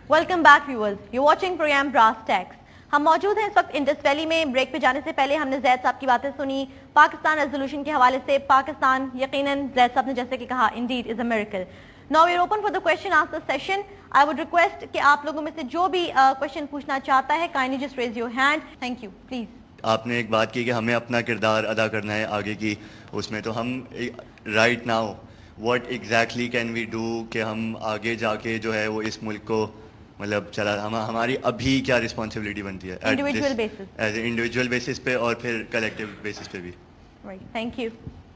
Welcome back viewers, you watching programme brass tacks. हम मौजूद हैं इस वक्त इंडस वैली में। ब्रेक पे जाने से पहले हमने जैद साहब की बातें सुनी पाकिस्तान रेजोल्यूशन के हवाले से। पाकिस्तान यकीनन, जैद साहब ने जैसे कि कहा, indeed is a miracle. Now we are open for the question answer session. I would request कि आप लोगों में से जो भी क्वेश्चन पूछना चाहता है, kindly just raise your hand. Thank you, please. आपने एक बात की कि हमें अपना किरदार अदा करना है आगे की उसमें, तो हम right now what exactly can we do कि हम आगे जाके जो है वो इस मुल्क को मतलब हमारी अभी क्या रिस्पॉन्सिबिलिटी बनती है individual basis, as a individual basis पे और फिर कलेक्टिव बेसिस पे भी। Right, thank you.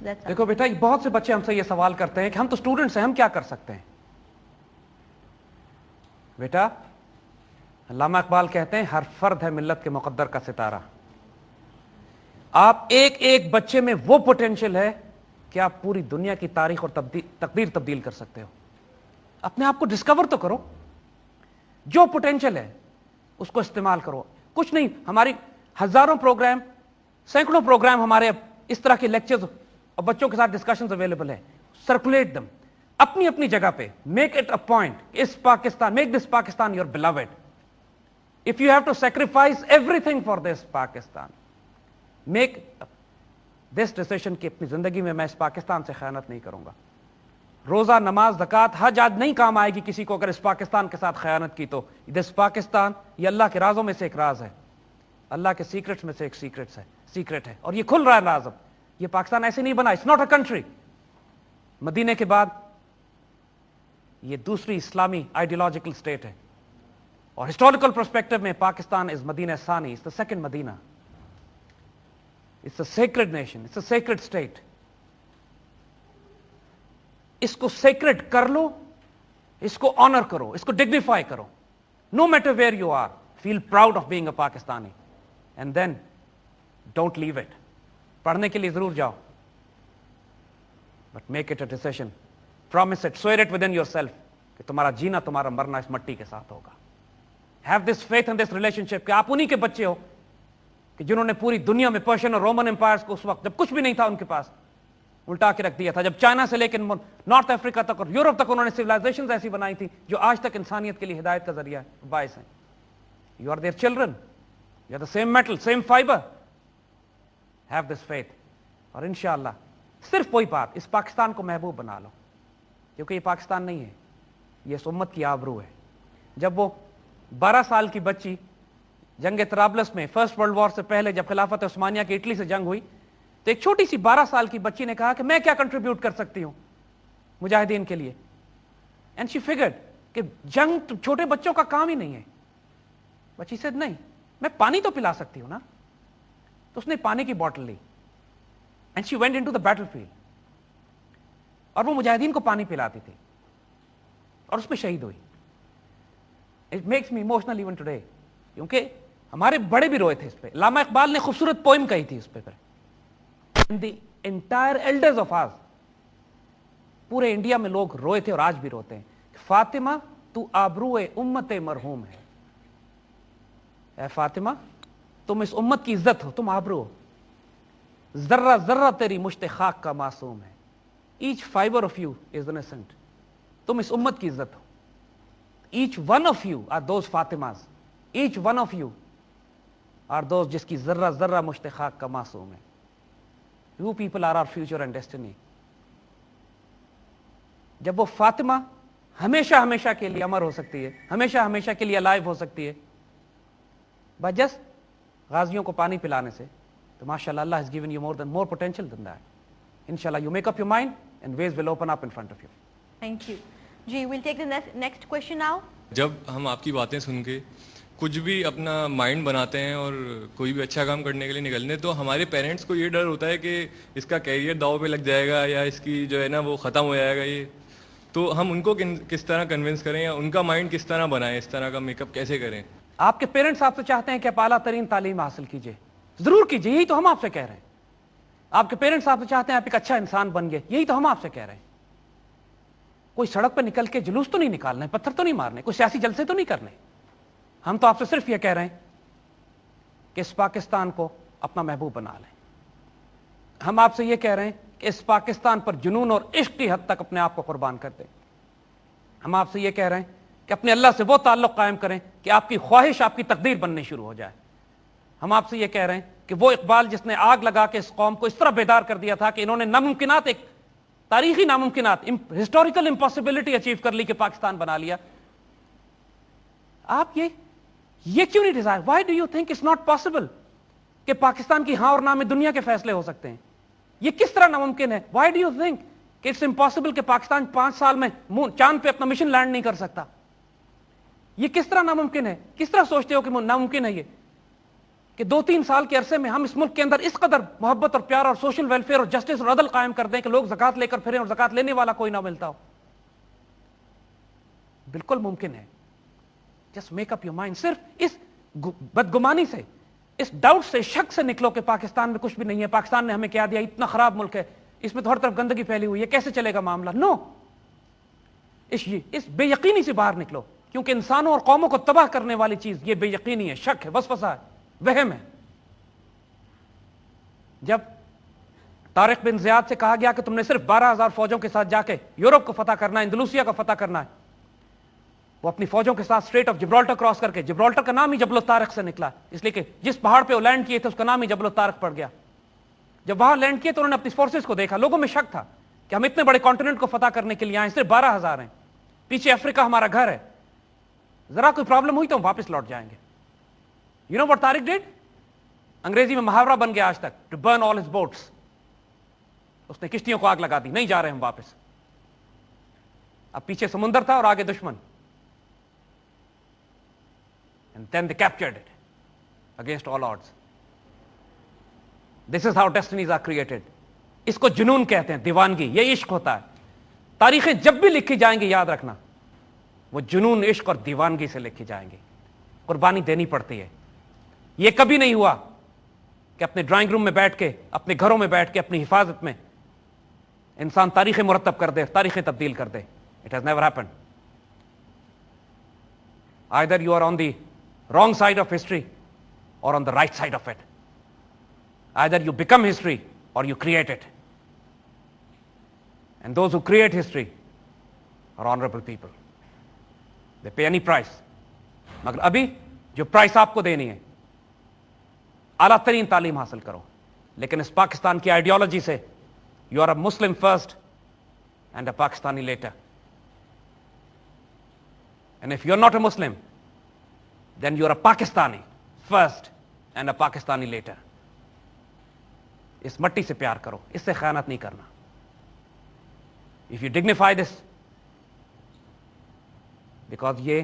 देखो बेटा, बहुत से बच्चे हमसे ये सवाल करते हैं कि हम तो स्टूडेंट्स हैं, हम क्या कर सकते हैं। बेटा, अल्लामा इकबाल कहते हैं हर फर्द है मिल्लत के मुकद्दर का सितारा। आप एक एक बच्चे में वो पोटेंशियल है कि आप पूरी दुनिया की तारीख और तकदीर तब्दील कर सकते हो। अपने आप को डिस्कवर तो करो, जो पोटेंशियल है उसको इस्तेमाल करो। कुछ नहीं, हमारी हजारों प्रोग्राम, सैकड़ों प्रोग्राम हमारे इस तरह के लेक्चर्स और बच्चों के साथ डिस्कशंस अवेलेबल है। सर्कुलेट दम अपनी अपनी जगह पे। मेक इट अ पॉइंट, इस Pakistan, make this Pakistan your beloved. If you have to sacrifice everything for this Pakistan, make this decision कि अपनी जिंदगी में मैं इस पाकिस्तान से खयानत नहीं करूंगा। रोजा, नमाज, ज़कात, हज आज नहीं काम आएगी किसी को अगर इस पाकिस्तान के साथ खयानत की तो। दिस पाकिस्तान ये अल्लाह के राजों में से एक राज है, अल्लाह के सीक्रेट्स में से एक सीक्रेट है, और ये खुल रहा है राज। अब ये पाकिस्तान ऐसे नहीं बना, इट्स नॉट अ कंट्री। मदीने के बाद ये दूसरी इस्लामी आइडियोलॉजिकल स्टेट है, और हिस्टोरिकल पर्सपेक्टिव में पाकिस्तान इज मदीना सानी, it's the second Madina. It's a sacred nation, it's a sacred state. इसको सेक्रेड कर लो, इसको ऑनर करो, इसको डिग्निफाई करो। No matter where you are, feel proud of being a Pakistani, and then don't leave it. पढ़ने के लिए जरूर जाओ, but make it a decision, promise it, swear it within yourself कि तुम्हारा जीना, तुम्हारा मरना इस मट्टी के साथ होगा। Have this faith and this relationship कि आप उन्हीं के बच्चे हो कि जिन्होंने पूरी दुनिया में पर्शियन और रोमन एम्पायर्स को उस वक्त जब कुछ भी नहीं था उनके पास, उल्टा के रख दिया था। जब चाइना से लेकर नॉर्थ अफ्रीका तक और यूरोप तक उन्होंने सिविलाइजेशंस ऐसी बनाई थी जो आज तक इंसानियत के लिए हिदायत का जरिया है, बायस है। You are their children, you are the same metal, same fibre. Have this faith, और इंशाअल्लाह सिर्फ वही बात, इस पाकिस्तान को महबूब बना लो, क्योंकि ये पाकिस्तान नहीं है, ये इस उम्मत की आबरू है। जब वो 12 साल की बच्ची जंग तराबलस में, फर्स्ट वर्ल्ड वॉर से पहले जब खिलाफत उस्मानिया की इटली से जंग हुई, तो एक छोटी सी 12 साल की बच्ची ने कहा कि मैं क्या कंट्रीब्यूट कर सकती हूं मुजाहिदीन के लिए। एंड शी फिगर्ड कि जंग तो छोटे बच्चों का काम ही नहीं है। बच्ची से नहीं, मैं पानी तो पिला सकती हूं ना। तो उसने पानी की बोतल ली and she went into the battlefield, और वो मुजाहिदीन को पानी पिलाती थी और उसमें शहीद हुई। It makes me emotional even today, क्योंकि हमारे बड़े भी रोए थे इस पे। अल्लामा इकबाल ने खूबसूरत पोइम कही थी इस पे। The entire elders of us, पूरे इंडिया में लोग रोए थे और आज भी रोते हैं। फातिमा तू आबरूए उम्मत मरहूम है। ऐ फातिमा, तुम इस उम्मत की इज्जत हो, तुम आबरू हो। जर्रा जर्रा तेरी मुश्ते खाक का मासूम है। Each fibre of you is innocent. तुम इस उम्मत की इज्जत हो। Each one of you are those Fatimas, each one of you are those जिसकी जर्रा जर्रा मुश्ते खाक का मासूम है। You people are our future and destiny. जब वो फातिमा हमेशा हमेशा के लिए अमर हो सकती है, हमेशा हमेशा के लिए अलाइव हो सकती है बाय जस्ट गाजियों को पानी पिलाने से, तो माशाअल्लाह अल्लाह has given you more potential than that. Inshallah you make up your mind and ways will open up in front of you. Thank you. Ji, we'll take the next question now. जब हम आपकी बातें सुन के कुछ भी अपना mind बनाते हैं और कोई भी अच्छा काम करने के लिए निकलते हैं, तो हमारे पेरेंट्स को ये डर होता है कि इसका कैरियर दांव पे लग जाएगा या इसकी जो है ना वो ख़त्म हो जाएगा ये। तो हम उनको किस तरह कन्विंस करें या उनका माइंड किस तरह बनाएं, इस तरह का मेकअप कैसे करें? आपके पेरेंट्स आपसे चाहते हैं कि आप आला तरीन तालीम हासिल कीजिए, जरूर कीजिए, यही तो हम आपसे कह रहे हैं। आपके पेरेंट्स आपसे चाहते हैं आप एक अच्छा इंसान बन गए, यही तो हम आपसे कह रहे हैं। कोई सड़क पर निकल के जुलूस तो नहीं निकालना है, पत्थर तो नहीं मारने, कोई सियासी जलसे तो नहीं करने। हम तो आपसे सिर्फ यह कह रहे हैं कि इस पाकिस्तान को अपना महबूब बना लें। हम आपसे यह कह रहे हैं कि इस पाकिस्तान पर जुनून और इश्क की हद तक अपने आप को कुर्बान कर दें। हम आपसे यह कह रहे हैं کہ اپنے اللہ سے وہ تعلق قائم کریں کہ آپ کی خواہش آپ کی تقدیر بننے شروع ہو جائے. ہم آپ سے یہ کہہ رہے ہیں کہ وہ اقبال جس نے آگ لگا کے اس قوم کو اس طرح بیدار کر دیا تھا کہ انہوں نے ناممکنات، ایک تاریخی ناممکنات، ہسٹوریکل امپاسبلٹی اچیو کر لی کہ پاکستان بنا لیا. آپ یہ کیوں نہیں desire? Why do you think it's not possible کہ پاکستان کی ہاں اور نہ میں دنیا کے فیصلے ہو سکتے ہیں؟ یہ کس طرح ناممکن ہے؟ وائی ڈو یو تھنک کہ اٹس امپاسبل کہ پاکستان 5 سال میں چاند پہ اپنا مشن لینڈ نہیں کر سکتا؟ یہ کس طرح ناممکن ہے؟ کس طرح سوچتے ہو کہ ناممکن ہے یہ کہ 2-3 سال کے عرصے میں ہم اس ملک کے اندر اس قدر محبت اور پیار اور سوشل ویلفیئر اور جسٹس اور عدل قائم کر دیں کہ لوگ زکات لے کر پھریں اور زکات لینے والا کوئی نہ ملتا ہو؟ بالکل ممکن ہے. Just make up your mind. صرف اس بدگمانی سے، اس ڈاؤٹ سے، شک سے نکلو کہ پاکستان میں کچھ بھی نہیں ہے، پاکستان نے ہمیں کیا دیا، اتنا خراب ملک ہے، اس میں تو ہر طرف گندگی پھیلی ہوئی ہے، کیسے چلے گا معاملہ. نو، اس بے یقینی سے باہر نکلو، کیونکہ انسانوں اور قوموں کو تباہ کرنے والی چیز یہ بے یقینی ہے، شک ہے، وسوسہ ہے، وہم ہے. جب طارق بن زیاد سے کہا گیا کہ تم نے صرف 12,000 فوجوں کے ساتھ جا کے یورپ کو فتح کرنا ہے، اندلوسیا کو فتح کرنا ہے، وہ اپنی فوجوں کے ساتھ اسٹریٹ آف جبرالٹر کراس کر کے، جبرالٹر کا نام ہی جبل الطارق سے نکلا، اس لیے کہ جس پہاڑ پہ وہ لینڈ کیے تھے اس کا نام ہی جبل الطارق پڑ گیا. جب وہاں لینڈ کیے تو انہوں نے اپنی فورسز کو دیکھا، لوگوں میں شک تھا کہ ہم اتنے بڑے کانٹیننٹ کو فتح کرنے کے لیے آئے، صرف 12,000 ہیں، پیچھے افریقہ ہمارا گھر ہے، ذرا کوئی پرابلم ہوئی تو ہم واپس لوٹ جائیں گے. You know what Tariq did? انگریزی میں محاورہ بن گیا آج تک، to burn all his boats. اس نے کشتیوں کو آگ لگا دی، نہیں جا رہے ہم واپس. اب پیچھے سمندر تھا اور آگے دشمن. And then they captured it against all odds. This is how destinies are created. اس کو جنون کہتے ہیں، دیوانگی. یہ عشق ہوتا ہے. تاریخیں جب بھی لکھی جائیں گی یاد رکھنا وہ جنون، عشق اور دیوانگی سے لکھی جائیں گی. قربانی دینی پڑتی ہے. یہ کبھی نہیں ہوا کہ اپنے ڈرائنگ روم میں بیٹھ کے، اپنے گھروں میں بیٹھ کے، اپنی حفاظت میں انسان تاریخیں مرتب کر دے، تاریخیں تبدیل کر دے. It has never happened. Either you are on the wrong side of history or on the right side of it. Either you become history or you create it. And those who create history are honorable people. They pay any price. مگر ابھی جو price آپ کو دینی ہے، اعلیٰ ترین تعلیم حاصل کرو، لیکن اس پاکستان کی آئیڈیالوجی سے you are a Muslim first and a Pakistani later. And if you're not a Muslim, then you're a Pakistani first and a Pakistani later. اس مٹی سے پیار کرو، اس سے خیانت نہیں کرنا. If you dignify this, because یہ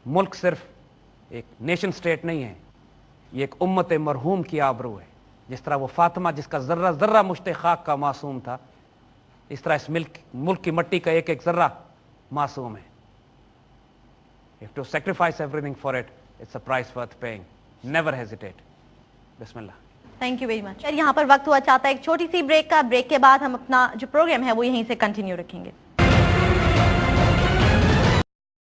ملک صرف ایک نیشن سٹیٹ نہیں ہے، یہ ایک امت مرحوم کی آبرو ہے. جس طرح وہ فاطمہ جس کا ذرہ ذرہ مشت خاک کا معصوم تھا، اس طرح اس ملک کی مٹی کا ایک ایک ذرہ معصوم ہے. You have to sacrifice everything for it. It's a price worth paying. Never hesitate. بسم اللہ. Thank you very much. یہاں پر وقت ہوا چاہتا ہے ایک چھوٹی سی بریک کا. بریک کے بعد ہم اپنا جو پروگرام ہے وہ یہیں سے کنٹینیو رکھیں گے.